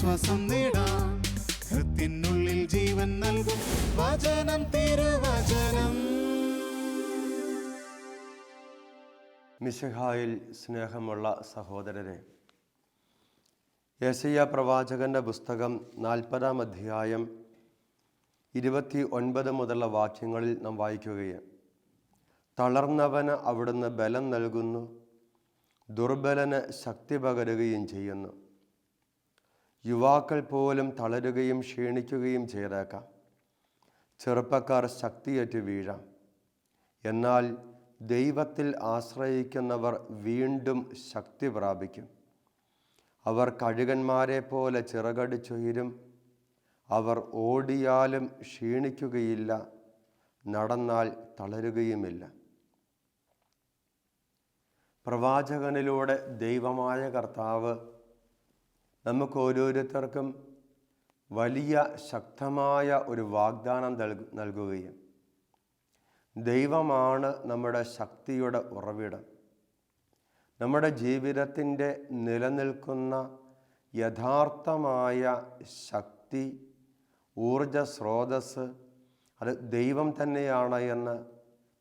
ആശ്വാസം നേടാം. ഹൃത്തിനുള്ളിൽ ജീവൻ നൽകും വചനം, തിരുവചനം. മിശിഹായിൽ സ്നേഹമുള്ള സഹോദരരെ, യെശയ്യാ പ്രവാചകന്റെ പുസ്തകം 40-ാം അധ്യായം 29 മുതലുള്ള വാക്യങ്ങളിൽ നാം വായിക്കുകയാണ്. തളർന്നവന് അവിടുന്ന് ബലം നൽകുന്നു, ദുർബലന് ശക്തി പകരുകയും ചെയ്യുന്നു. യുവാക്കൾ പോലും തളരുകയും ക്ഷീണിക്കുകയും ചെയ്തേക്കാം. ചെറുപ്പക്കാർ ശക്തിയേറ്റ് വീഴാം. എന്നാൽ ദൈവത്തിൽ ആശ്രയിക്കുന്നവർ വീണ്ടും ശക്തി പ്രാപിക്കും. അവർ കഴുകന്മാരെ പോലെ ചിറകടിച്ചുയരും. അവർ ഓടിയാലും ക്ഷീണിക്കുകയില്ല, നടന്നാൽ തളരുകയുമില്ല. പ്രവാചകനിലൂടെ ദൈവമായ കർത്താവ് നമുക്ക് ഓരോരുത്തർക്കും വലിയ ശക്തമായ ഒരു വാഗ്ദാനം നൽകുകയും, ദൈവമാണ് നമ്മുടെ ശക്തിയുടെ ഉറവിടം. നമ്മുടെ ജീവിതത്തിൻ്റെ നിലനിൽക്കുന്ന യഥാർത്ഥമായ ശക്തി, ഊർജ സ്രോതസ് അത് ദൈവം തന്നെയാണ് എന്ന്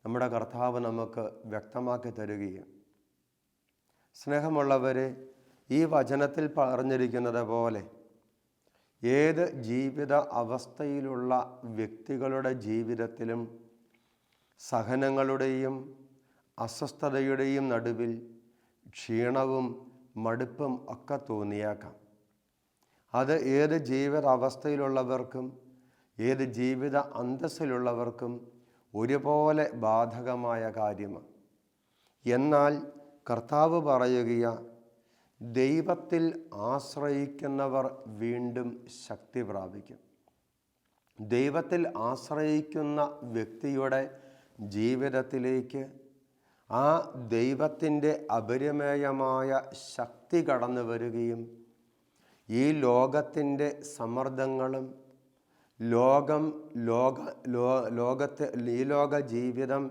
നമ്മുടെ കർത്താവ് നമുക്ക് വ്യക്തമാക്കി തരികയും. സ്നേഹമുള്ളവരെ, ഈ വചനത്തിൽ പറഞ്ഞിരിക്കുന്നത് പോലെ ഏത് ജീവിത അവസ്ഥയിലുള്ള വ്യക്തികളുടെ ജീവിതത്തിലും സഹനങ്ങളുടെയും അസ്വസ്ഥതയുടെയും നടുവിൽ ക്ഷീണവും മടുപ്പും ഒക്കെ തോന്നിയേക്കാം. അത് ഏത് ജീവിത അവസ്ഥയിലുള്ളവർക്കും ഏത് ജീവിത അന്തസ്സിലുള്ളവർക്കും ഒരുപോലെ ബാധകമായ കാര്യമാണ്. എന്നാൽ കർത്താവ് പറയുക, ദൈവത്തിൽ ആശ്രയിക്കുന്നവർ വീണ്ടും ശക്തി പ്രാപിക്കും. ദൈവത്തിൽ ആശ്രയിക്കുന്ന വ്യക്തിയുടെ ജീവിതത്തിലേക്ക് ആ ദൈവത്തിൻ്റെ അപരിമേയമായ ശക്തി കടന്നു വരികയും ഈ ലോകത്തിൻ്റെ സമ്മർദ്ദങ്ങളും ഈ ലോക ജീവിതം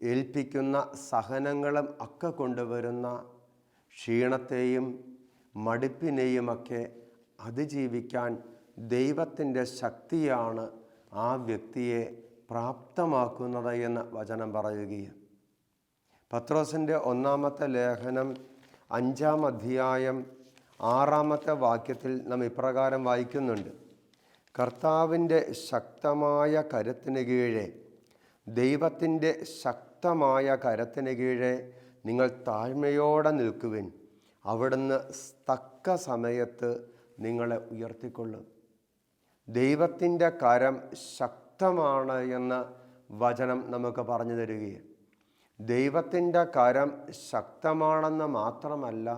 ഏൽപ്പിക്കുന്ന സഹനങ്ങളും ഒക്കെ കൊണ്ടുവരുന്ന ക്ഷീണത്തെയും മടുപ്പിനെയുമൊക്കെ അതിജീവിക്കാൻ ദൈവത്തിൻ്റെ ശക്തിയാണ് ആ വ്യക്തിയെ പ്രാപ്തമാക്കുന്നത് എന്ന് വചനം പറയുകയാണ്. പത്രോസിൻ്റെ 1-ാമത്തെ ലേഖനം 5-ാം അധ്യായം 6-ാമത്തെ വാക്യത്തിൽ നാം ഇപ്രകാരം വായിക്കുന്നുണ്ട്: കർത്താവിൻ്റെ ശക്തമായ കരത്തിന് കീഴെ, ദൈവത്തിൻ്റെ ശക്തമായ കരത്തിന് കീഴെ നിങ്ങൾ താഴ്മയോടെ നിൽക്കുവിൻ, അവിടുന്ന് തക്ക സമയത്ത് നിങ്ങളെ ഉയർത്തിക്കൊള്ളും. ദൈവത്തിൻ്റെ കരം ശക്തമാണ് എന്ന് വചനം നമുക്ക് പറഞ്ഞു തരികയാണ്. ദൈവത്തിൻ്റെ കരം ശക്തമാണെന്ന് മാത്രമല്ല,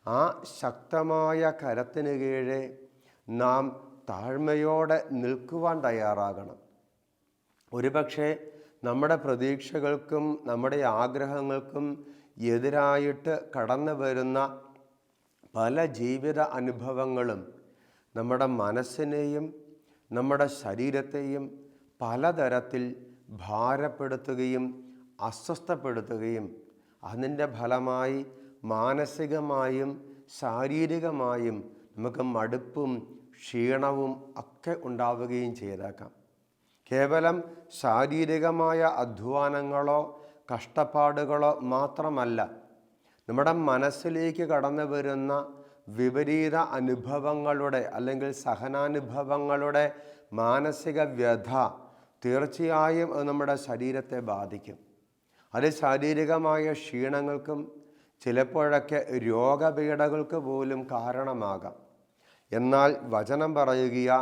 ആ ശക്തമായ കരത്തിന് കീഴെ നാം താഴ്മയോടെ നിൽക്കുവാൻ തയ്യാറാകണം. ഒരുപക്ഷെ നമ്മുടെ പ്രതീക്ഷകൾക്കും നമ്മുടെ ആഗ്രഹങ്ങൾക്കും എതിരായിട്ട് കടന്നു വരുന്ന പല ജീവിത അനുഭവങ്ങളും നമ്മുടെ മനസ്സിനെയും നമ്മുടെ ശരീരത്തെയും പലതരത്തിൽ ഭാരപ്പെടുത്തുകയും അസ്വസ്ഥപ്പെടുത്തുകയും അതിൻ്റെ ഫലമായി മാനസികമായും ശാരീരികമായും നമുക്ക് മടുപ്പും ക്ഷീണവും ഒക്കെ ഉണ്ടാവുകയും ചെയ്തേക്കാം. കേവലം ശാരീരികമായ അധ്വാനങ്ങളോ കഷ്ടപ്പാടുകളോ മാത്രമല്ല, നമ്മുടെ മനസ്സിലേക്ക് കടന്നു വരുന്ന വിപരീത അനുഭവങ്ങളുടെ അല്ലെങ്കിൽ സഹനാനുഭവങ്ങളുടെ മാനസിക വ്യഥ തീർച്ചയായും അത് നമ്മുടെ ശരീരത്തെ ബാധിക്കും. അത് ശാരീരികമായ ക്ഷീണങ്ങൾക്കും ചിലപ്പോഴൊക്കെ രോഗപീഠകൾക്ക് പോലും കാരണമാകാം. എന്നാൽ വചനം പറയുക,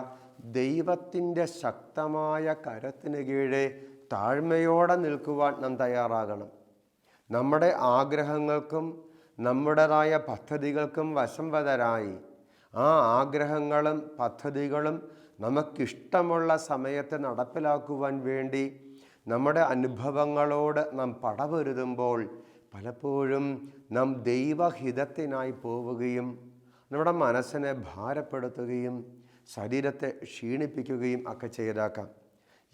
ദൈവത്തിൻ്റെ ശക്തമായ കരത്തിന് കീഴെ താഴ്മയോടെ നിൽക്കുവാൻ നാം തയ്യാറാകണം. നമ്മുടെ ആഗ്രഹങ്ങൾക്കും നമ്മുടേതായ പദ്ധതികൾക്കും വശംവദരായി ആ ആഗ്രഹങ്ങളും പദ്ധതികളും നമുക്കിഷ്ടമുള്ള സമയത്ത് നടപ്പിലാക്കുവാൻ വേണ്ടി നമ്മുടെ അനുഭവങ്ങളോട് നാം പടപൊരുതുമ്പോൾ പലപ്പോഴും നാം ദൈവഹിതത്തിനായി പോവുകയും നമ്മുടെ മനസ്സിനെ ഭാരപ്പെടുത്തുകയും ശരീരത്തെ ക്ഷീണിപ്പിക്കുകയും ഒക്കെ ചെയ്തേക്കാം.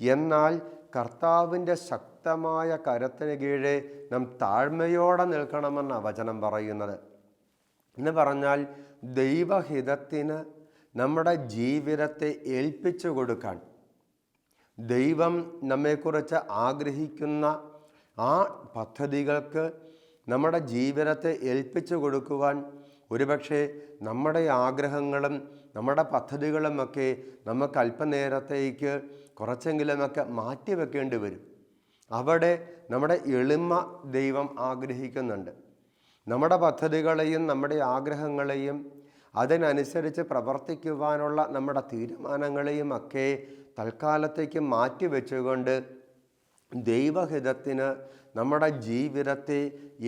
എന്നാൽ കർത്താവിൻ്റെ ശക്തമായ കരത്തിന് കീഴെ നാം താഴ്മയോടെ നിൽക്കണമെന്ന വചനം പറയുന്നത്. എന്ന് പറഞ്ഞാൽ ദൈവഹിതത്തിന് നമ്മുടെ ജീവിതത്തെ ഏൽപ്പിച്ചു കൊടുക്കാൻ, ദൈവം നമ്മെക്കുറിച്ച് ആഗ്രഹിക്കുന്ന ആ പദ്ധതികൾക്ക് നമ്മുടെ ജീവിതത്തെ ഏൽപ്പിച്ചു കൊടുക്കുവാൻ ഒരുപക്ഷെ നമ്മുടെ ആഗ്രഹങ്ങളും നമ്മുടെ പദ്ധതികളുമൊക്കെ നമുക്ക് അല്പനേരത്തേക്ക് കുറച്ചെങ്കിലുമൊക്കെ മാറ്റിവെക്കേണ്ടി വരും. അവിടെ നമ്മുടെ എളിമ ദൈവം ആഗ്രഹിക്കുന്നുണ്ട്. നമ്മുടെ പദ്ധതികളെയും നമ്മുടെ ആഗ്രഹങ്ങളെയും അതിനനുസരിച്ച് പ്രവർത്തിക്കുവാനുള്ള നമ്മുടെ തീരുമാനങ്ങളെയും ഒക്കെ തൽക്കാലത്തേക്ക് മാറ്റിവെച്ചുകൊണ്ട് ദൈവഹിതത്തിന് നമ്മുടെ ജീവിതത്തെ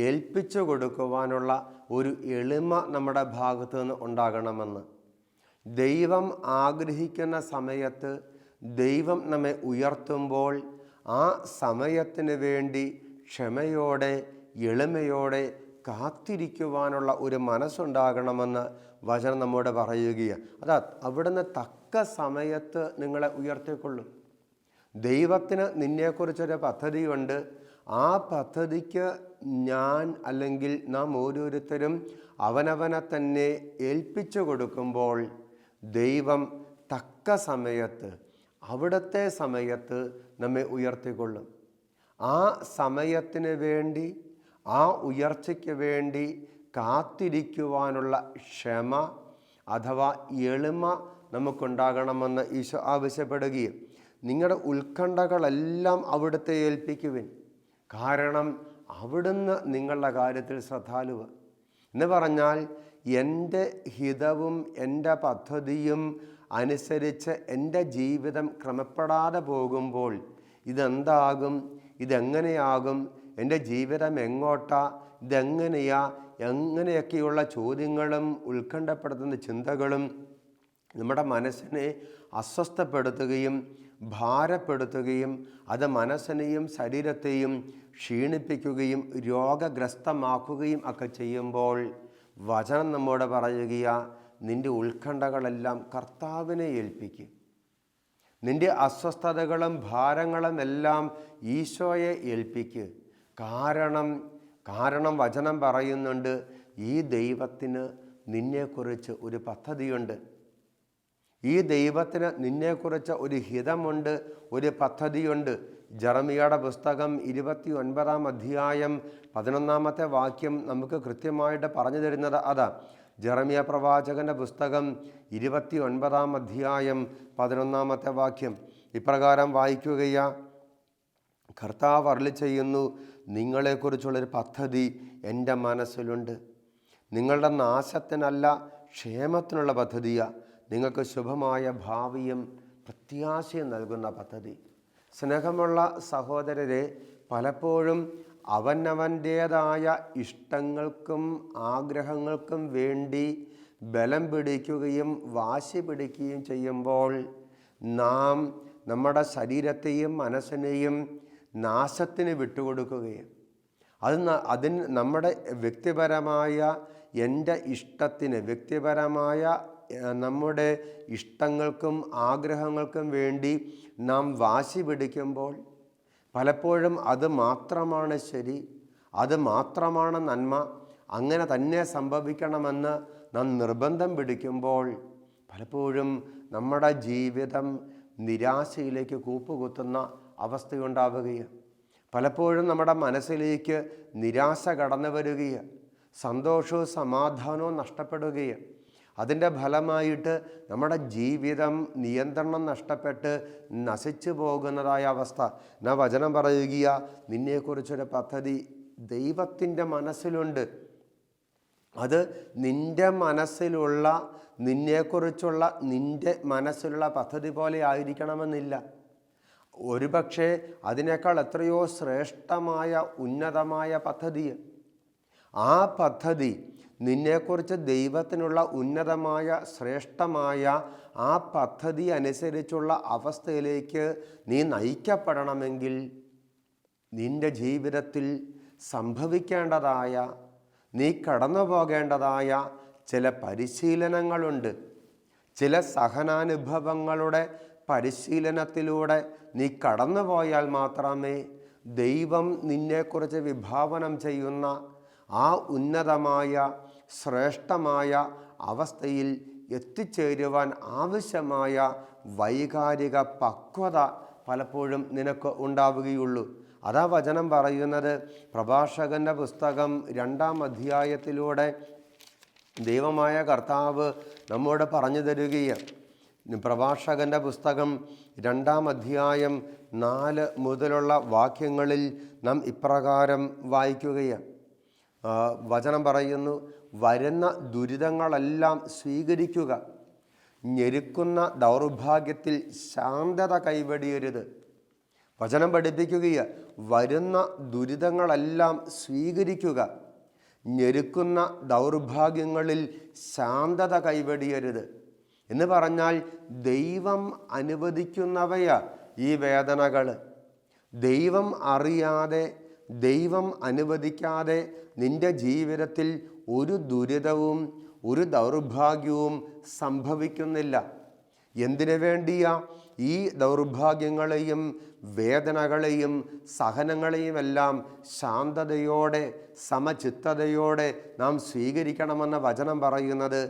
ഏൽപ്പിച്ചു കൊടുക്കുവാനുള്ള ഒരു എളിമ നമ്മുടെ ഭാഗത്തു നിന്ന് ഉണ്ടാകണമെന്ന്. ദൈവം ആഗ്രഹിക്കുന്ന സമയത്ത് ദൈവം നമ്മെ ഉയർത്തുമ്പോൾ ആ സമയത്തിന് വേണ്ടി ക്ഷമയോടെ എളിമയോടെ കാത്തിരിക്കുവാനുള്ള ഒരു മനസ്സുണ്ടാകണമെന്ന് വചനം നമ്മോട് പറയുകയാണ്. അതാ അവിടുന്ന് തക്ക സമയത്ത് നിങ്ങളെ ഉയർത്തിക്കൊള്ളും. ദൈവത്തിന് നിന്നെക്കുറിച്ചൊരു പദ്ധതിയുണ്ട്. ആ പദ്ധതിക്ക് ഞാൻ അല്ലെങ്കിൽ നാം ഓരോരുത്തരും അവനവനെ തന്നെ ഏൽപ്പിച്ചു കൊടുക്കുമ്പോൾ ദൈവം തക്ക സമയത്ത് അവിടുത്തെ സമയത്ത് നമ്മെ ഉയർത്തിക്കൊള്ളും. ആ സമയത്തിന് വേണ്ടി, ആ ഉയർച്ചയ്ക്ക് വേണ്ടി കാത്തിരിക്കുവാനുള്ള ക്ഷമ അഥവാ എളിമ നമുക്കുണ്ടാകണമെന്ന് ഈശോ ആവശ്യപ്പെടുകയും നിങ്ങളുടെ ഉത്കണ്ഠകളെല്ലാം അവിടുത്തെ ഏൽപ്പിക്കുവിൻ, കാരണം അവിടുന്ന് നിങ്ങളുടെ കാര്യത്തിൽ ശ്രദ്ധാലുവ. എന്ന് പറഞ്ഞാൽ എൻ്റെ ഹിതവും എൻ്റെ പദ്ധതിയും അനുസരിച്ച് എൻ്റെ ജീവിതം ക്രമപ്പെടാതെ പോകുമ്പോൾ ഇതെന്താകും, ഇതെങ്ങനെയാകും, എൻ്റെ ജീവിതം എങ്ങോട്ടാ, ഇതെങ്ങനെയാ, എങ്ങനെയൊക്കെയുള്ള ചോദ്യങ്ങളും ഉത്കണ്ഠപ്പെടുത്തുന്ന ചിന്തകളും നമ്മുടെ മനസ്സിനെ അസ്വസ്ഥപ്പെടുത്തുകയും ഭാരപ്പെടുത്തുകയും അത് മനസ്സിനെയും ശരീരത്തെയും ക്ഷീണിപ്പിക്കുകയും രോഗഗ്രസ്തമാക്കുകയും ഒക്കെ ചെയ്യുമ്പോൾ വചനം നമ്മോട് പറയുകയാ, നിൻ്റെ ഉത്കണ്ഠകളെല്ലാം കർത്താവിനെ ഏൽപ്പിക്കുക. നിൻ്റെ അസ്വസ്ഥതകളും ഭാരങ്ങളും എല്ലാം ഈശോയെ ഏൽപ്പിക്കുക. കാരണം വചനം പറയുന്നുണ്ട്, ഈ ദൈവത്തിന് നിന്നെക്കുറിച്ച് ഒരു പദ്ധതിയുണ്ട്. ഈ ദൈവത്തിന് നിന്നെക്കുറിച്ച് ഒരു ഹിതമുണ്ട്, ഒരു പദ്ധതിയുണ്ട്. ജെറമിയയുടെ പുസ്തകം 29-ാം അധ്യായം 11-ാമത്തെ വാക്യം നമുക്ക് കൃത്യമായിട്ട് പറഞ്ഞു തരുന്നത് അതാ. ജെറമിയ പ്രവാചകൻ്റെ പുസ്തകം 29-ാം അധ്യായം 11-ാമത്തെ വാക്യം ഇപ്രകാരം വായിക്കുകയാ, കർത്താവ് അരുളി ചെയ്യുന്നു, നിങ്ങളെക്കുറിച്ചുള്ളൊരു പദ്ധതി എൻ്റെ മനസ്സിലുണ്ട്. നിങ്ങളുടെ നാശത്തിനല്ല, ക്ഷേമത്തിനുള്ള പദ്ധതിയാണ്. നിങ്ങൾക്ക് ശുഭമായ ഭാവിയും പ്രത്യാശയും നൽകുന്ന പദ്ധതി. സ്നേഹമുള്ള സഹോദരരെ, പലപ്പോഴും അവനവൻ്റേതായ ഇഷ്ടങ്ങൾക്കും ആഗ്രഹങ്ങൾക്കും വേണ്ടി ബലം പിടിക്കുകയും വാശി പിടിക്കുകയും ചെയ്യുമ്പോൾ നാം നമ്മുടെ ശരീരത്തെയും മനസ്സിനെയും നാശത്തിന് വിട്ടുകൊടുക്കുകയും അതിന് നമ്മുടെ വ്യക്തിപരമായ എൻ്റെ ഇഷ്ടത്തിന്, വ്യക്തിപരമായ നമ്മുടെ ഇഷ്ടങ്ങൾക്കും ആഗ്രഹങ്ങൾക്കും വേണ്ടി നാം വാശി പിടിക്കുമ്പോൾ പലപ്പോഴും അത് മാത്രമാണ് ശരി, അത് മാത്രമാണ് നന്മ, അങ്ങനെ തന്നെ സംഭവിക്കണമെന്ന് നാം നിർബന്ധം പിടിക്കുമ്പോൾ പലപ്പോഴും നമ്മുടെ ജീവിതം നിരാശയിലേക്ക് കൂപ്പുകുത്തുന്ന അവസ്ഥയുണ്ടാവുകയാണ്. പലപ്പോഴും നമ്മുടെ മനസ്സിലേക്ക് നിരാശ കടന്നു വരികയാണ്, സന്തോഷവും സമാധാനവും നഷ്ടപ്പെടുകയാണ്. അതിൻ്റെ ഫലമായിട്ട് നമ്മുടെ ജീവിതം നിയന്ത്രണം നഷ്ടപ്പെട്ട് നശിച്ചു പോകുന്നതായ അവസ്ഥ. എന്നാ വചനം പറയുക, നിന്നെക്കുറിച്ചൊരു പദ്ധതി ദൈവത്തിൻ്റെ മനസ്സിലുണ്ട്. അത് നിൻ്റെ മനസ്സിലുള്ള, നിന്നെക്കുറിച്ചുള്ള നിൻ്റെ മനസ്സിലുള്ള പദ്ധതി പോലെ ആയിരിക്കണമെന്നില്ല. ഒരുപക്ഷെ അതിനേക്കാൾ എത്രയോ ശ്രേഷ്ഠമായ ഉന്നതമായ പദ്ധതി. ആ പദ്ധതി നിന്നെക്കുറിച്ച് ദൈവത്തിനുള്ള ഉന്നതമായ ശ്രേഷ്ഠമായ ആ പദ്ധതി അനുസരിച്ചുള്ള അവസ്ഥയിലേക്ക് നീ നയിക്കപ്പെടണമെങ്കിൽ നിൻ്റെ ജീവിതത്തിൽ സംഭവിക്കേണ്ടതായ, നീ കടന്നു പോകേണ്ടതായ ചില പരിശീലനങ്ങളുണ്ട്. ചില സഹനാനുഭവങ്ങളുടെ പരിശീലനത്തിലൂടെ നീ കടന്നു പോയാൽ മാത്രമേ ദൈവം നിന്നെക്കുറിച്ച് വിഭാവനം ചെയ്യുന്ന ആ ഉന്നതമായ ശ്രേഷ്ഠമായ അവസ്ഥയിൽ എത്തിച്ചേരുവാൻ ആവശ്യമായ വൈകാരിക പക്വത പലപ്പോഴും നിനക്ക് ഉണ്ടാവുകയുള്ളൂ. അതാ വചനം പറയുന്നത്. പ്രഭാഷകൻ്റെ പുസ്തകം 2-ാം അധ്യായത്തിലൂടെ ദൈവമായ കർത്താവ് നമ്മോട് പറഞ്ഞു തരികയാണ്. പ്രഭാഷകൻ്റെ പുസ്തകം 2-ാം അധ്യായം 4 മുതലുള്ള വാക്യങ്ങളിൽ നാം ഇപ്രകാരം വായിക്കുകയാണ്. വചനം പറയുന്നു, വരുന്ന ദുരിതങ്ങളെല്ലാം സ്വീകരിക്കുക, ഞെരുക്കുന്ന ദൗർഭാഗ്യത്തിൽ ശാന്തത കൈവെടിയരുത്. വചനം പഠിപ്പിക്കുകയാണ്, വരുന്ന ദുരിതങ്ങളെല്ലാം സ്വീകരിക്കുക, ഞെരുക്കുന്ന ദൗർഭാഗ്യങ്ങളിൽ ശാന്തത കൈവെടിയരുത് എന്ന് പറഞ്ഞാൽ ദൈവം അനുവദിക്കുന്നവയാ ഈ വേദനകൾ. ദൈവം അറിയാതെ, ദൈവം അനുവദിക്കാതെ നിൻ്റെ ജീവിതത്തിൽ ഒരു ദുരിതവും ഒരു ദൗർഭാഗ്യവും സംഭവിക്കുന്നില്ല. എന്തിനു വേണ്ടിയാ ഈ ദൗർഭാഗ്യങ്ങളെയും വേദനകളെയും സഹനങ്ങളെയും എല്ലാം ശാന്തതയോടെ സമചിത്തതയോടെ നാം സ്വീകരിക്കണമെന്ന വചനം പറയുന്നത്?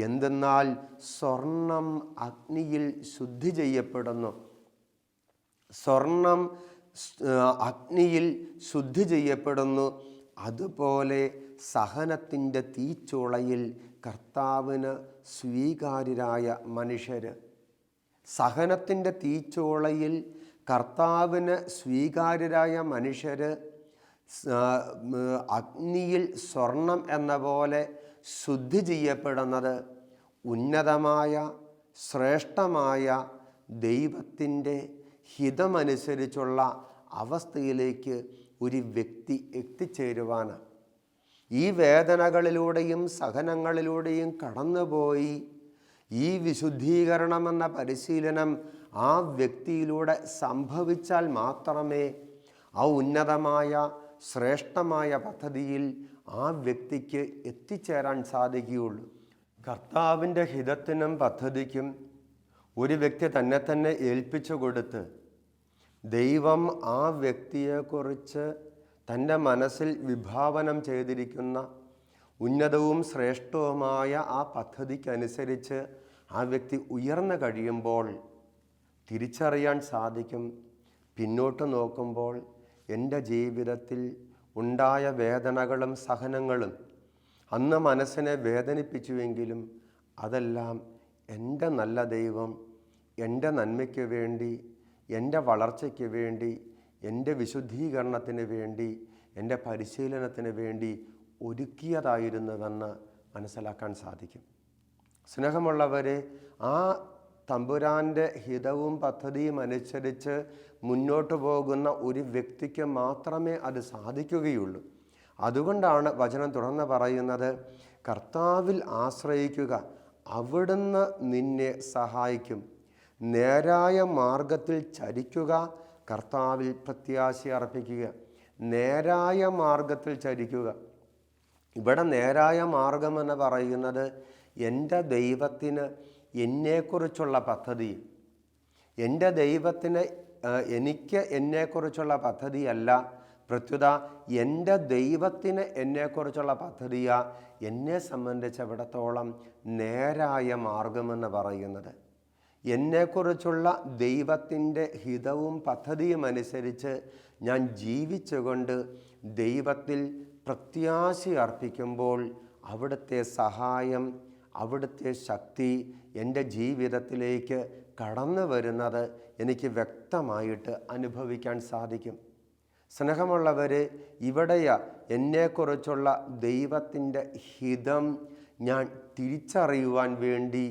എന്തെന്നാൽ സ്വർണം അഗ്നിയിൽ ശുദ്ധി ചെയ്യപ്പെടുന്നു. സ്വർണം അഗ്നിയിൽ ശുദ്ധി ചെയ്യപ്പെടുന്നു. അതുപോലെ സഹനത്തിൻ്റെ തീച്ചൂളയിൽ കർത്താവിന് സ്വീകാര്യരായ മനുഷ്യർ. സഹനത്തിൻ്റെ തീച്ചൂളയിൽ കർത്താവിന് സ്വീകാര്യരായ മനുഷ്യർ അഗ്നിയിൽ സ്വർണം എന്ന പോലെ ശുദ്ധി ചെയ്യപ്പെടുന്നത് ഉന്നതമായ ശ്രേഷ്ഠമായ ദൈവത്തിൻ്റെ ഹിതമനുസരിച്ചുള്ള അവസ്ഥയിലേക്ക് ഒരു വ്യക്തി എത്തിച്ചേരുവാനാണ്. ഈ വേദനകളിലൂടെയും സഹനങ്ങളിലൂടെയും കടന്നുപോയി ഈ വിശുദ്ധീകരണമെന്ന പരിശീലനം ആ വ്യക്തിയിലൂടെ സംഭവിച്ചാൽ മാത്രമേ ആ ഉന്നതമായ ശ്രേഷ്ഠമായ പദ്ധതിയിൽ ആ വ്യക്തിക്ക് എത്തിച്ചേരാൻ സാധിക്കുകയുള്ളൂ. കർത്താവിൻ്റെ ഹിതത്തിനും പദ്ധതിക്കും ഒരു വ്യക്തി തന്നെ ഏൽപ്പിച്ചു കൊടുത്ത് ദൈവം ആ വ്യക്തിയെക്കുറിച്ച് തൻ്റെ മനസ്സിൽ വിഭാവനം ചെയ്തിരിക്കുന്ന ഉന്നതവും ശ്രേഷ്ഠവുമായ ആ പദ്ധതിക്കനുസരിച്ച് ആ വ്യക്തി ഉയർന്നു കഴിയുമ്പോൾ തിരിച്ചറിയാൻ സാധിക്കും. പിന്നോട്ട് നോക്കുമ്പോൾ എൻ്റെ ജീവിതത്തിൽ ഉണ്ടായ വേദനകളും സഹനങ്ങളും അന്ന് മനസ്സിനെ വേദനിപ്പിച്ചുവെങ്കിലും അതെല്ലാം എൻ്റെ നല്ല ദൈവം എൻ്റെ നന്മയ്ക്ക് വേണ്ടി, എൻ്റെ വളർച്ചയ്ക്ക് വേണ്ടി, എൻ്റെ വിശുദ്ധീകരണത്തിന് വേണ്ടി, എൻ്റെ പരിശീലനത്തിന് വേണ്ടി ഒരുക്കിയതായിരുന്നുവെന്ന് മനസ്സിലാക്കാൻ സാധിക്കും. സ്നേഹമുള്ളവരെ, ആ തമ്പുരാൻ്റെ ഹിതവും പദ്ധതിയും അനുസരിച്ച് മുന്നോട്ട് പോകുന്ന ഒരു വ്യക്തിക്ക് മാത്രമേ അത് സാധിക്കുകയുള്ളൂ. അതുകൊണ്ടാണ് വചനം തുടർന്ന് പറയുന്നത്, കർത്താവിൽ ആശ്രയിക്കുക, അവിടുന്ന് നിന്നെ സഹായിക്കും. നേരായ മാർഗത്തിൽ ചരിക്കുക, കർത്താവിൽ പ്രത്യാശ അർപ്പിക്കുക. നേരായ മാർഗത്തിൽ ചരിക്കുക. ഇവിടെ നേരായ മാർഗമെന്ന് പറയുന്നത് എൻ്റെ ദൈവത്തിന് എന്നെക്കുറിച്ചുള്ള പദ്ധതി, എൻ്റെ ദൈവത്തിന് എനിക്ക് എന്നെക്കുറിച്ചുള്ള പദ്ധതിയല്ല, പ്രത്യുത എൻ്റെ ദൈവത്തിന് എന്നെക്കുറിച്ചുള്ള പദ്ധതിയാ എന്നെ സംബന്ധിച്ചിടത്തോളം നേരായ മാർഗമെന്ന് പറയുന്നത്. എന്നെക്കുറിച്ചുള്ള ദൈവത്തിൻ്റെ ഹിതവും പദ്ധതിയും അനുസരിച്ച് ഞാൻ ജീവിച്ചുകൊണ്ട് ദൈവത്തിൽ പ്രത്യാശ അർപ്പിക്കുമ്പോൾ അവിടുത്തെ സഹായം, അവിടുത്തെ ശക്തി എൻ്റെ ജീവിതത്തിലേക്ക് കടന്നു വരുന്നത് എനിക്ക് വ്യക്തമായിട്ട് അനുഭവിക്കാൻ സാധിക്കും. സ്നേഹമുള്ളവരെ, ഇവിടെയാ എന്നെക്കുറിച്ചുള്ള ദൈവത്തിൻ്റെ ഹിതം ഞാൻ തിരിച്ചറിയുവാൻ വേണ്ടി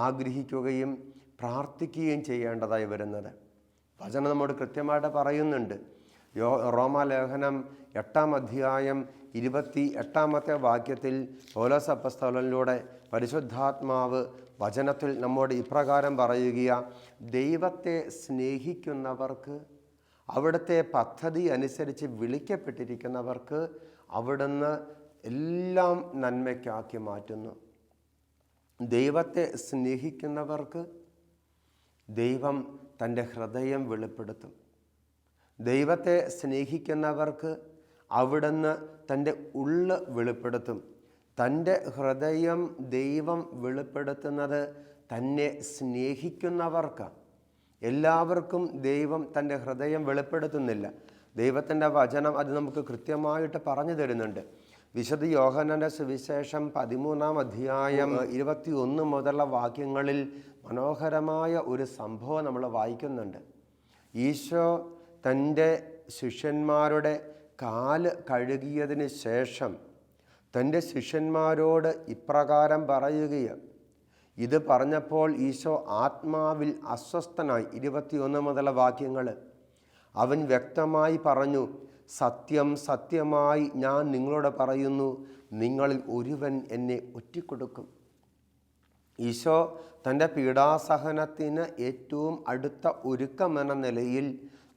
ആഗ്രഹിക്കുകയും പ്രാർത്ഥിക്കുകയും ചെയ്യേണ്ടതായി വരുന്നത്. വചനം നമ്മോട് കൃത്യമായിട്ട് പറയുന്നുണ്ട്. റോമാലേഖനം 8-ാം അധ്യായം 28-ാമത്തെ വാക്യത്തിൽ പൗലോസ് അപ്പോസ്തലനിലൂടെ പരിശുദ്ധാത്മാവ് വചനത്തിൽ നമ്മോട് ഇപ്രകാരം പറയുകയാണ്: ദൈവത്തെ സ്നേഹിക്കുന്നവർക്ക്, അവിടുത്തെ പദ്ധതി അനുസരിച്ച് വിളിക്കപ്പെട്ടിരിക്കുന്നവർക്ക് അവിടുന്ന് എല്ലാം നന്മയ്ക്കാക്കി മാറ്റുന്നു. ദൈവത്തെ സ്നേഹിക്കുന്നവർക്ക് ദൈവം തൻ്റെ ഹൃദയം വെളിപ്പെടുത്തും. ദൈവത്തെ സ്നേഹിക്കുന്നവർക്ക് അവിടുന്ന് തൻ്റെ ഉള്ള് വെളിപ്പെടുത്തും. തൻ്റെ ഹൃദയം ദൈവം വെളിപ്പെടുത്തുന്നത് തന്നെ സ്നേഹിക്കുന്നവർക്ക്. എല്ലാവർക്കും ദൈവം തൻ്റെ ഹൃദയം വെളിപ്പെടുത്തുന്നില്ല. ദൈവത്തിൻ്റെ വചനം അത് നമുക്ക് കൃത്യമായിട്ട് പറഞ്ഞു തരുന്നുണ്ട്. വിശുദ്ധ യോഹന്നാൻ്റെ സുവിശേഷം 13-ാം അധ്യായം 21 മുതലുള്ള വാക്യങ്ങളിൽ മനോഹരമായ ഒരു സംഭവം നമ്മൾ വായിക്കുന്നുണ്ട്. ഈശോ തൻ്റെ ശിഷ്യന്മാരുടെ കാല് കഴുകിയതിന് ശേഷം തൻ്റെ ശിഷ്യന്മാരോട് ഇപ്രകാരം പറയുകയാണ്. ഇത് പറഞ്ഞപ്പോൾ ഈശോ ആത്മാവിൽ അസ്വസ്ഥനായി. 21 മുതലുള്ള വാക്യങ്ങൾ അവൻ വ്യക്തമായി പറഞ്ഞു, സത്യം സത്യമായി ഞാൻ നിങ്ങളോട് പറയുന്നു, നിങ്ങളിൽ ഒരുവൻ എന്നെ ഒറ്റിക്കൊടുക്കും. ഈശോ തൻ്റെ പീഡാസഹനത്തിന് ഏറ്റവും അടുത്ത ഒരുക്കമെന്ന നിലയിൽ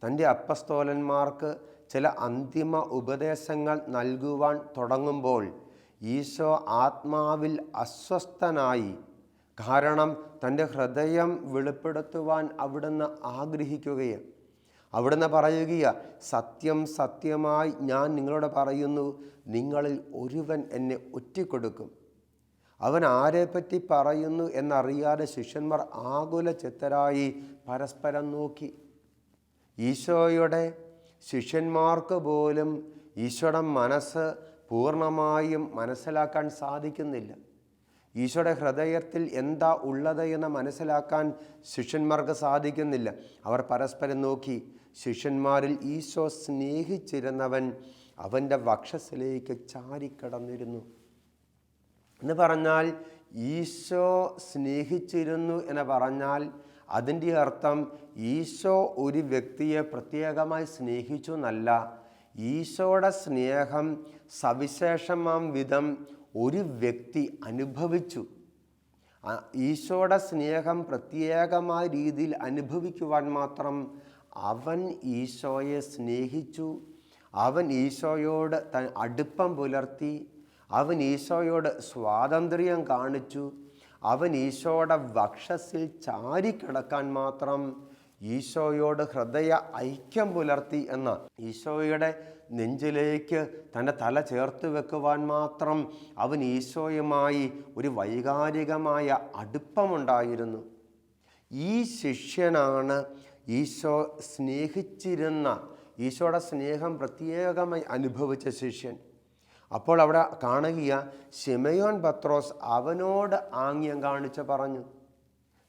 തൻ്റെ അപ്പസ്തോലന്മാർക്ക് ചില അന്തിമ ഉപദേശങ്ങൾ നൽകുവാൻ തുടങ്ങുമ്പോൾ ഈശോ ആത്മാവിൽ അസ്വസ്ഥനായി. കാരണം തൻ്റെ ഹൃദയം വെളിപ്പെടുത്തുവാൻ അവിടുന്ന് ആഗ്രഹിക്കുകയാണ്. അവിടുന്ന് പറയുകയാണ്, സത്യം സത്യമായി ഞാൻ നിങ്ങളോട് പറയുന്നു, നിങ്ങളിൽ ഒരുവൻ എന്നെ ഒറ്റിക്കൊടുക്കും. അവൻ ആരെപ്പറ്റി പറയുന്നു എന്നറിയാതെ ശിഷ്യന്മാർ ആകുല ചിത്തരായി പരസ്പരം നോക്കി. ഈശോയുടെ ശിഷ്യന്മാർക്ക് പോലും ഈശോയുടെ മനസ്സ് പൂർണ്ണമായും മനസ്സിലാക്കാൻ സാധിക്കുന്നില്ല. ഈശോയുടെ ഹൃദയത്തിൽ എന്താ ഉള്ളത് എന്ന് മനസ്സിലാക്കാൻ ശിഷ്യന്മാർക്ക് സാധിക്കുന്നില്ല. അവർ പരസ്പരം നോക്കി. ശിഷ്യന്മാരിൽ ഈശോ സ്നേഹിച്ചിരുന്നവൻ അവൻ്റെ വക്ഷസ്സിലേക്ക് ചാരിക്കിടന്നിരുന്നു എന്ന് പറഞ്ഞാൽ, ഈശോ സ്നേഹിച്ചിരുന്നു എന്ന് പറഞ്ഞാൽ അതിൻ്റെ അർത്ഥം ഈശോ ഒരു വ്യക്തിയെ പ്രത്യേകമായി സ്നേഹിച്ചു എന്നല്ല. ഈശോയുടെ സ്നേഹം സവിശേഷമാം വിധം ഒരു വ്യക്തി അനുഭവിച്ചു. ഈശോയുടെ സ്നേഹം പ്രത്യേകമായ രീതിയിൽ അനുഭവിക്കുവാൻ മാത്രം അവൻ ഈശോയെ സ്നേഹിച്ചു. അവൻ ഈശോയോട് അടുപ്പം പുലർത്തി. അവൻ ഈശോയോട് സ്വാതന്ത്ര്യം കാണിച്ചു. അവൻ ഈശോയുടെ വക്ഷസ്സിൽ ചാരിക്കിടക്കാൻ മാത്രം ഈശോയോട് ഹൃദയ ഐക്യം പുലർത്തി എന്ന, ഈശോയുടെ നെഞ്ചിലേക്ക് തൻ്റെ തല ചേർത്ത് വെക്കുവാൻ മാത്രം അവൻ ഈശോയുമായി ഒരു വൈകാരികമായ അടുപ്പമുണ്ടായിരുന്നു. ഈ ശിഷ്യനാണ് ഈശോ സ്നേഹിച്ചിരുന്ന, ഈശോയുടെ സ്നേഹം പ്രത്യേകമായി അനുഭവിച്ച ശിഷ്യൻ. അപ്പോൾ അവിടെ കാണുക, ശിമയോൻ പത്രോസ് അവനോട് ആംഗ്യം കാണിച്ച് പറഞ്ഞു.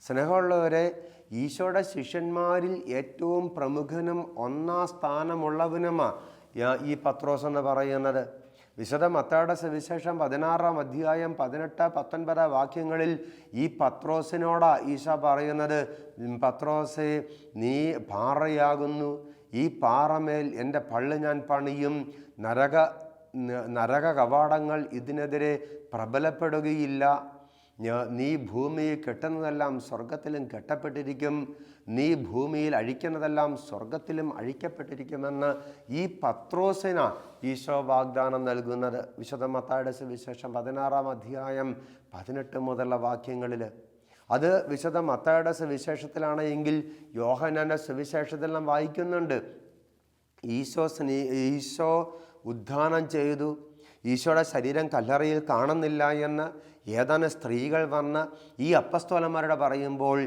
സ്നേഹമുള്ളവരെ, ഈശോയുടെ ശിഷ്യന്മാരിൽ ഏറ്റവും പ്രമുഖനും ഒന്നാം സ്ഥാനമുള്ളവനുമാണ് ഈ പത്രോസ് എന്ന് പറയുന്നത്. വിശുദ്ധ മത്തായിയുടെ സുവിശേഷം 16-ാം അധ്യായം 18-19 വാക്യങ്ങളിൽ ഈ പത്രോസിനോടാ ഈശോ പറയുന്നത്, പത്രോസേ, നീ പാറയാകുന്നു, ഈ പാറമേൽ എൻ്റെ പള്ളി ഞാൻ പണിയും, നരക കവാടങ്ങൾ ഇതിനെതിരെ പ്രബലപ്പെടുകയില്ല. നീ ഭൂമിയിൽ കെട്ടുന്നതെല്ലാം സ്വർഗത്തിലും കെട്ടപ്പെട്ടിരിക്കും, നീ ഭൂമിയിൽ അഴിക്കുന്നതെല്ലാം സ്വർഗത്തിലും അഴിക്കപ്പെട്ടിരിക്കുമെന്ന് ഈ പത്രോസിന് ഈശോ വാഗ്ദാനം നൽകുന്നത്. വിശുദ്ധ മത്തായിയുടെ സുവിശേഷം 16-ാം അധ്യായം 18 മുതലുള്ള വാക്യങ്ങളിൽ. അത് വിശുദ്ധ മത്തായിയുടെ സുവിശേഷത്തിലാണ് എങ്കിൽ യോഹന്നാൻ്റെ സുവിശേഷത്തിൽ നാം വായിക്കുന്നുണ്ട്. ഈശോ ഉദ്ധാനം ചെയ്തു. ഈശോയുടെ ശരീരം കല്ലറയിൽ കാണുന്നില്ല എന്ന് ഏതാനും സ്ത്രീകൾ വന്ന് ഈ അപ്പസ്തോലന്മാരോട് പറയുമ്പോൾ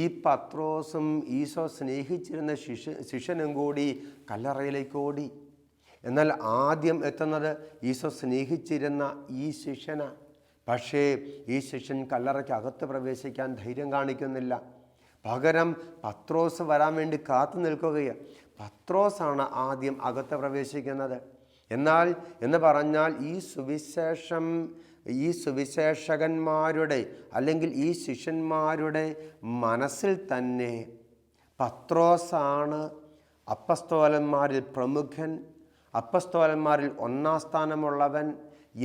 ഈ പത്രോസും ഈശോ സ്നേഹിച്ചിരുന്ന ശിഷ്യനും കൂടി കല്ലറയിലേക്ക് ഓടി. എന്നാൽ ആദ്യം എത്തുന്നത് ഈശോ സ്നേഹിച്ചിരുന്ന ഈ ശിഷ്യനാണ്. പക്ഷേ ഈ ശിഷ്യൻ കല്ലറയ്ക്ക് അകത്ത് പ്രവേശിക്കാൻ ധൈര്യം കാണിക്കുന്നില്ല. പകരം പത്രോസ് വരാൻ വേണ്ടി കാത്തു നിൽക്കുകയാണ്. പത്രോസാണ് ആദ്യം അകത്ത് പ്രവേശിക്കുന്നത്. എന്നാൽ എന്ന് പറഞ്ഞാൽ ഈ സുവിശേഷകന്മാരുടെ അല്ലെങ്കിൽ ഈ ശിഷ്യന്മാരുടെ മനസ്സിൽ തന്നെ പത്രോസാണ് അപ്പസ്തോലന്മാരിൽ പ്രമുഖൻ, അപ്പസ്തോലന്മാരിൽ ഒന്നാം സ്ഥാനമുള്ളവൻ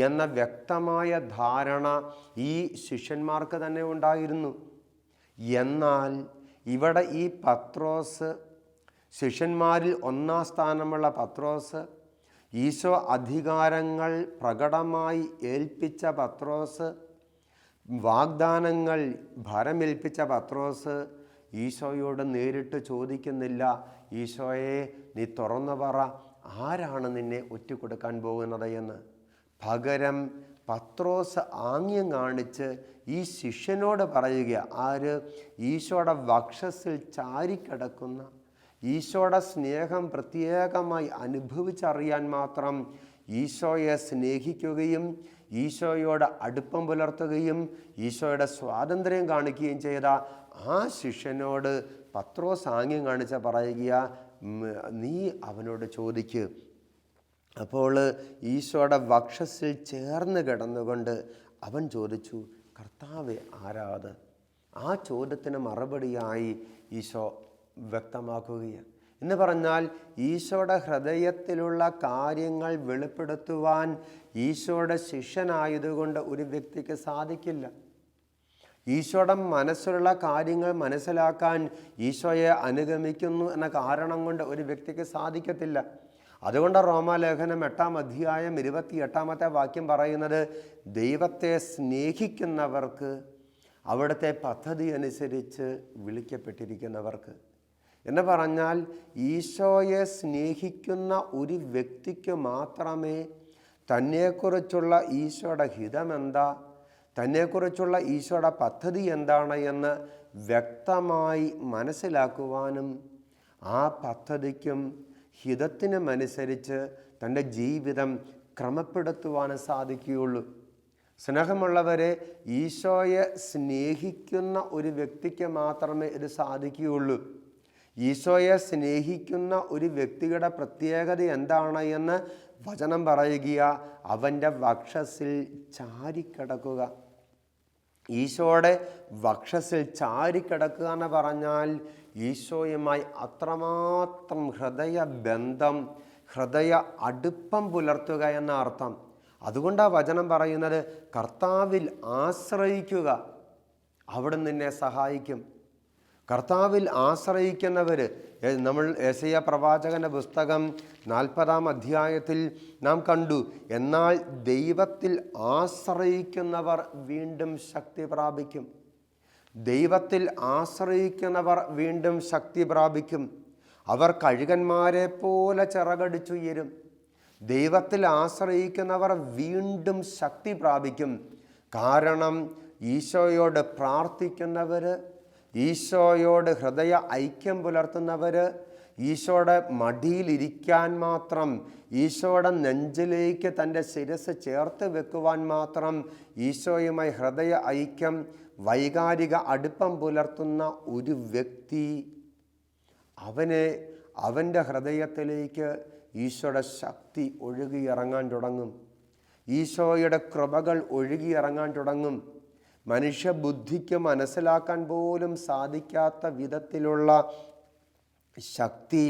എന്ന വ്യക്തമായ ധാരണ ഈ ശിഷ്യന്മാർക്ക് തന്നെ ഉണ്ടായിരുന്നു. എന്നാൽ ഇവിടെ ഈ പത്രോസ്, ശിഷ്യന്മാരിൽ ഒന്നാം സ്ഥാനമുള്ള പത്രോസ്, ഈശോ അധികാരങ്ങൾ പ്രകടമായി ഏൽപ്പിച്ച പത്രോസ്, വാഗ്ദാനങ്ങൾ ഭരമേൽപ്പിച്ച പത്രോസ് ഈശോയോട് നേരിട്ട് ചോദിക്കുന്നില്ല, ഈശോയെ നീ തുറന്നു പറ, ആരാണ് നിന്നെ ഒറ്റിക്കൊടുക്കാൻ പോകുന്നത് എന്ന്. പകരം പത്രോസ് ആംഗ്യം കാണിച്ച് ഈ ശിഷ്യനോട് പറയുക, ആര്? ഈശോയുടെ വക്ഷസ്സിൽ ചാരിക്കിടക്കുന്ന, ഈശോയുടെ സ്നേഹം പ്രത്യേകമായി അനുഭവിച്ചറിയാൻ മാത്രം ഈശോയെ സ്നേഹിക്കുകയും ഈശോയോട് അടുപ്പം പുലർത്തുകയും ഈശോയുടെ സ്വാതന്ത്ര്യം കാണിക്കുകയും ചെയ്ത ആ ശിഷ്യനോട് പത്രോസ് ആംഗ്യം കാണിച്ച പറയുക, നീ അവനോട് ചോദിക്ക്. അപ്പോൾ ഈശോയുടെ വക്ഷസ്സിൽ ചേർന്ന് കിടന്നുകൊണ്ട് അവൻ ചോദിച്ചു, കർത്താവേ ആരാത്? ആ ചോദ്യത്തിന് മറുപടിയായി ഈശോ വ്യക്തമാക്കുകയാണ്. എന്ന് പറഞ്ഞാൽ ഈശോയുടെ ഹൃദയത്തിലുള്ള കാര്യങ്ങൾ വെളിപ്പെടുത്തുവാൻ ഈശോയുടെ ശിഷ്യനായതുകൊണ്ട് ഒരു വ്യക്തിക്ക് സാധിക്കില്ല. ഈശോയുടെ മനസ്സിലുള്ള കാര്യങ്ങൾ മനസ്സിലാക്കാൻ ഈശോയെ അനുഗമിക്കുന്നു എന്ന കാരണം കൊണ്ട് ഒരു വ്യക്തിക്ക് സാധിക്കത്തില്ല. അതുകൊണ്ട് റോമാലേഖനം 8-ാം അധ്യായം 28-ാമത്തെ വാക്യം പറയുന്നത്, ദൈവത്തെ സ്നേഹിക്കുന്നവർക്ക് അവിടുത്തെ പദ്ധതി അനുസരിച്ച് വിളിക്കപ്പെട്ടിരിക്കുന്നവർക്ക്. എന്ന് പറഞ്ഞാൽ ഈശോയെ സ്നേഹിക്കുന്ന ഒരു വ്യക്തിക്ക് മാത്രമേ തന്നെക്കുറിച്ചുള്ള ഈശോയുടെ ഹിതമെന്താ, തന്നെക്കുറിച്ചുള്ള ഈശോയുടെ പദ്ധതി എന്താണ് എന്ന് വ്യക്തമായി മനസ്സിലാക്കുവാനും ആ പദ്ധതിക്കും ഹിതത്തിനുമനുസരിച്ച് തൻ്റെ ജീവിതം ക്രമപ്പെടുത്തുവാനും സാധിക്കുകയുള്ളൂ. സ്നേഹമുള്ളവരെ, ഈശോയെ സ്നേഹിക്കുന്ന ഒരു വ്യക്തിക്ക് മാത്രമേ ഇത് സാധിക്കുകയുള്ളൂ. ഈശോയെ സ്നേഹിക്കുന്ന ഒരു വ്യക്തിയുടെ പ്രത്യേകത എന്താണ് എന്ന് വചനം പറയുക, അവൻ്റെ വക്ഷസ്സിൽ ചാരിക്കിടക്കുക. ഈശോയുടെ വക്ഷസ്സിൽ ചാരിക്കിടക്കുക എന്ന് പറഞ്ഞാൽ ഈശോയുമായി അത്രമാത്രം ഹൃദയബന്ധം, ഹൃദയ അടുപ്പം പുലർത്തുക എന്ന അർത്ഥം. അതുകൊണ്ടാണ് വചനം പറയുന്നത്, കർത്താവിൽ ആശ്രയിക്കുക, അവിടുന്ന് നിന്നെ സഹായിക്കും. കർത്താവിൽ ആശ്രയിക്കുന്നവർ, നമ്മൾ യെശയ്യാ പ്രവാചകൻ്റെ പുസ്തകം 40-ാം അധ്യായത്തിൽ നാം കണ്ടു, എന്നാൽ ദൈവത്തിൽ ആശ്രയിക്കുന്നവർ വീണ്ടും ശക്തി പ്രാപിക്കും. ദൈവത്തിൽ ആശ്രയിക്കുന്നവർ വീണ്ടും ശക്തി പ്രാപിക്കും. അവർ കഴുകന്മാരെ പോലെ ചിറകടിച്ചുയരും. ദൈവത്തിൽ ആശ്രയിക്കുന്നവർ വീണ്ടും ശക്തി പ്രാപിക്കും. കാരണം ഈശോയോട് പ്രാർത്ഥിക്കുന്നവർ, ഈശോയോട് ഹൃദയ ഐക്യം പുലർത്തുന്നവർ, ഈശോയുടെ മടിയിലിരിക്കാൻ മാത്രം, ഈശോയുടെ നെഞ്ചിലേക്ക് തൻ്റെ ശിരസ് ചേർത്ത് വെക്കുവാൻ മാത്രം ഈശോയുമായി ഹൃദയ ഐക്യം, വൈകാരിക അടുപ്പം പുലർത്തുന്ന ഒരു വ്യക്തി, അവൻ്റെ ഹൃദയത്തിലേക്ക് ഈശോയുടെ ശക്തി ഒഴുകിയിറങ്ങാൻ തുടങ്ങും. ഈശോയുടെ കൃപകൾ ഒഴുകിയിറങ്ങാൻ തുടങ്ങും. മനുഷ്യബുദ്ധിക്ക് മനസ്സിലാക്കാൻ പോലും സാധിക്കാത്ത വിധത്തിലുള്ള ശക്തി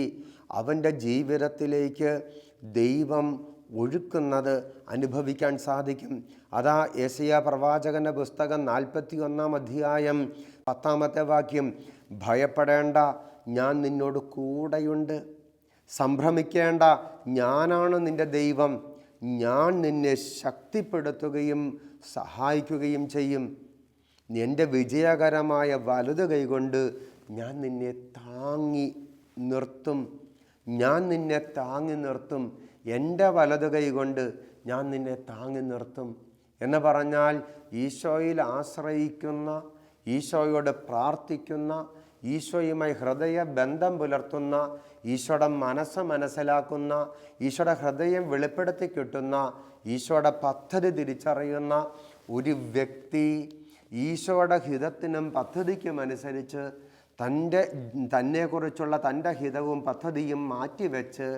അവൻ്റെ ജീവിതത്തിലേക്ക് ദൈവം ഒഴുക്കുന്നത് അനുഭവിക്കാൻ സാധിക്കും. അതാ യെശയ്യാ പ്രവാചകൻ്റെ പുസ്തകം 41-ാം അധ്യായം 10-ാമത്തെ വാക്യം, ഭയപ്പെടേണ്ട, ഞാൻ നിന്നോട് കൂടെയുണ്ട്. സംഭ്രമിക്കേണ്ട, ഞാനാണ് നിൻ്റെ ദൈവം. ഞാൻ നിന്നെ ശക്തിപ്പെടുത്തുകയും സഹായിക്കുകയും ചെയ്യും. എൻ്റെ വിജയകരമായ വലതു കൈകൊണ്ട് ഞാൻ നിന്നെ താങ്ങി നിർത്തും. ഞാൻ നിന്നെ താങ്ങി നിർത്തും. എൻ്റെ വലതു കൈകൊണ്ട് ഞാൻ നിന്നെ താങ്ങി നിർത്തും എന്ന് പറഞ്ഞാൽ, ഈശോയിൽ ആശ്രയിക്കുന്ന, ഈശോയോട് പ്രാർത്ഥിക്കുന്ന, ഈശോയുമായി ഹൃദയ ബന്ധം പുലർത്തുന്ന, ഈശോയുടെ മനസ്സ് മനസ്സിലാക്കുന്ന, ഈശോയുടെ ഹൃദയം വെളിപ്പെടുത്തി കിട്ടുന്ന, ഈശോയുടെ പദ്ധതി തിരിച്ചറിയുന്ന ഒരു വ്യക്തി ഈശോയുടെ ഹിതത്തിനും പദ്ധതിക്കും അനുസരിച്ച് തന്നെക്കുറിച്ചുള്ള തൻ്റെ ഹിതവും പദ്ധതിയും മാറ്റിവെച്ച്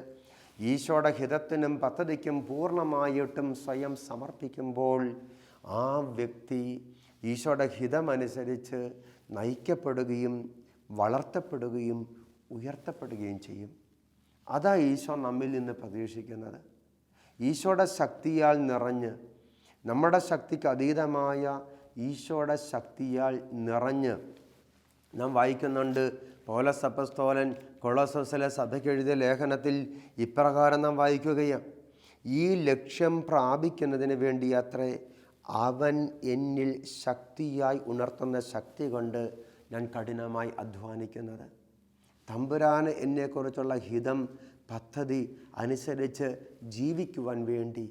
ഈശോയുടെ ഹിതത്തിനും പദ്ധതിക്കും പൂർണ്ണമായിട്ടും സ്വയം സമർപ്പിക്കുമ്പോൾ ആ വ്യക്തി ഈശോയുടെ ഹിതമനുസരിച്ച് നയിക്കപ്പെടുകയും വളർത്തപ്പെടുകയും ഉയർത്തപ്പെടുകയും ചെയ്യും. അതാ ഈശോ നമ്മിൽ നിന്ന് പ്രതീക്ഷിക്കുന്നത്. ഈശോയുടെ ശക്തിയാൽ നിറഞ്ഞ്, നമ്മുടെ ശക്തിക്ക് അതീതമായ ഈശോയുടെ ശക്തിയാൽ നിറഞ്ഞ് നാം വായിക്കുന്നുണ്ട്. പൗലോസ് അപ്പോസ്തലൻ കൊളോസ്സോസിലെ സഭയ്ക്ക് എഴുതിയ ലേഖനത്തിൽ ഇപ്രകാരം നാം വായിക്കുകയാണ്, ഈ ലക്ഷ്യം പ്രാപിക്കുന്നതിന് വേണ്ടിയത്രേ അവൻ എന്നിൽ ശക്തിയായി ഉണർത്തുന്ന ശക്തി കൊണ്ട് ഞാൻ കഠിനമായി അധ്വാനിക്കുന്നത്. തമ്പുരാന് എന്നെക്കുറിച്ചുള്ള ഹിതം, പദ്ധതി അനുസരിച്ച് ജീവിക്കുവാൻ വേണ്ടി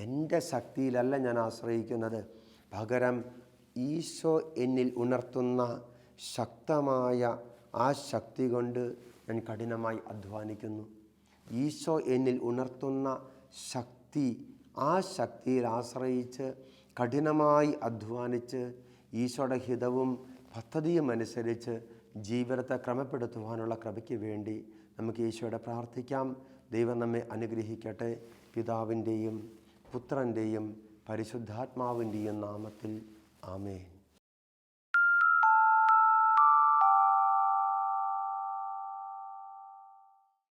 എൻ്റെ ശക്തിയിലല്ല ഞാൻ ആശ്രയിക്കുന്നത്, പകരം ഈശോ എന്നിൽ ഉണർത്തുന്ന ശക്തമായ ആ ശക്തി കൊണ്ട് ഞാൻ കഠിനമായി അധ്വാനിക്കുന്നു. ഈശോ എന്നിൽ ഉണർത്തുന്ന ശക്തി, ആ ശക്തിയിൽ ആശ്രയിച്ച് കഠിനമായി അധ്വാനിച്ച് ഈശോയുടെ ഹിതവും പദ്ധതിയും അനുസരിച്ച് ജീവിതത്തെ ക്രമപ്പെടുത്തുവാനുള്ള കൃപയ്ക്ക് വേണ്ടി നമുക്ക് ഈശോയുടെ പ്രാർത്ഥിക്കാം. ദൈവം നമ്മെ അനുഗ്രഹിക്കട്ടെ. പിതാവിൻ്റെയും പുത്രൻ്റെയും പരിശുദ്ധാത്മാവിൻ്റെയും നാമത്തിൽ ആമേൻ.